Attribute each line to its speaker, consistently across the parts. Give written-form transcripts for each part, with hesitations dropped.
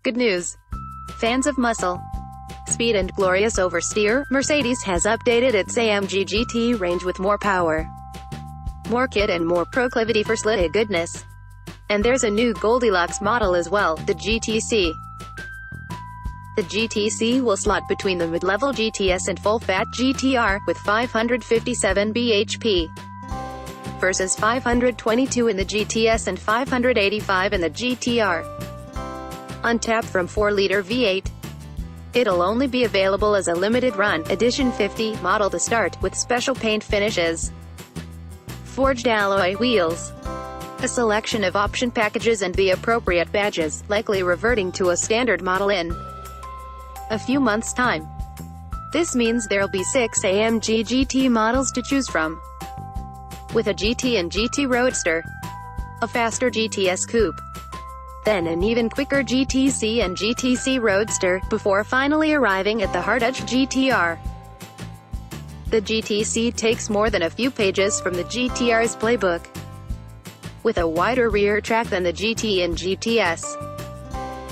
Speaker 1: Good news, fans of muscle, speed and glorious oversteer, Mercedes has updated its AMG GT range with more power, more kit and more proclivity for slidey goodness. And there's a new Goldilocks model as well, the GT C. The GT C will slot between the mid-level GT S and full-fat GTR, with 557 bhp versus 522 in the GT S and 585 in the GTR. Untapped from 4-liter V8. It'll only be available as a limited run edition 50 model to start, with special paint finishes, forged alloy wheels, a selection of option packages and the appropriate badges, likely reverting to a standard model in a few months' time. This means there'll be 6 AMG GT models to choose from, with a GT and GT Roadster, a faster GT S Coupe, then an even quicker GT C and GT C Roadster, before finally arriving at the hard-edged GTR. The GT C takes more than a few pages from the GTR's playbook, with a wider rear track than the GT and GT S,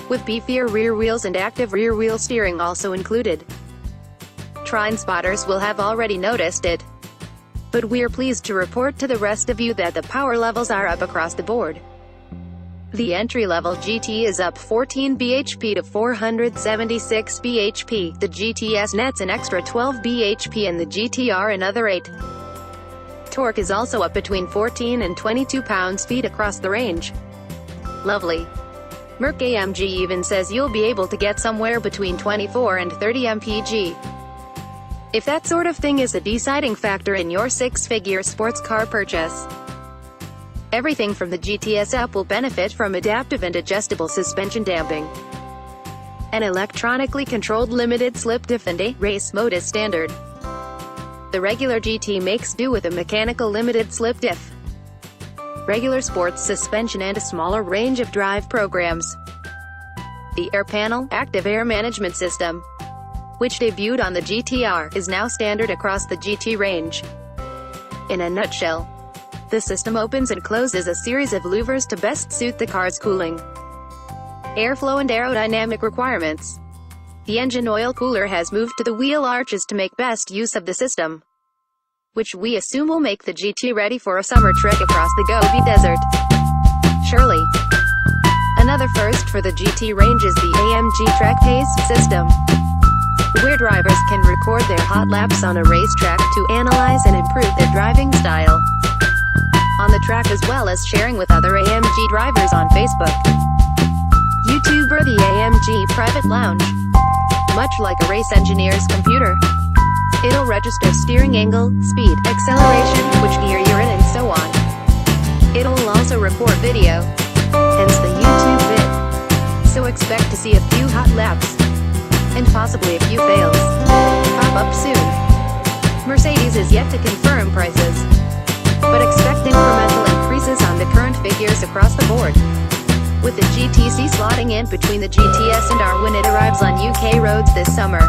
Speaker 1: with beefier rear wheels and active rear wheel steering also included. Trine spotters will have already noticed it, but we're pleased to report to the rest of you that the power levels are up across the board. The entry-level GT is up 14 bhp to 476 bhp, the GT S nets an extra 12 bhp and the GTR another 8. Torque is also up between 14 and 22 pounds-feet across the range. Lovely. Merc AMG even says you'll be able to get somewhere between 24 and 30 mpg. If that sort of thing is a deciding factor in your six-figure sports car purchase. Everything from the GTS up will benefit from adaptive and adjustable suspension damping. An electronically controlled limited slip diff and a race mode is standard. The regular GT makes do with a mechanical limited slip diff, regular sports suspension and a smaller range of drive programs. The air panel, active air management system, which debuted on the GTR, is now standard across the GT range. In a nutshell, the system opens and closes a series of louvers to best suit the car's cooling, airflow and aerodynamic requirements. The engine oil cooler has moved to the wheel arches to make best use of the system, which we assume will make the GT ready for a summer trek across the Gobi Desert. Surely. Another first for the GT range is the AMG Track Pace system, where drivers can record their hot laps on a racetrack to analyze and improve their driving style on the track, as well as sharing with other AMG drivers on Facebook, YouTube or the AMG Private Lounge. Much like a race engineer's computer, it'll register steering angle, speed, acceleration, which gear you're in and so on. It'll also record video, hence the YouTube vid. So expect to see a few hot laps, and possibly a few fails, pop up soon. Mercedes is yet to confirm prices, but expect incremental increases on the current figures across the board, with the GTC slotting in between the GTS and R when it arrives on UK roads this summer.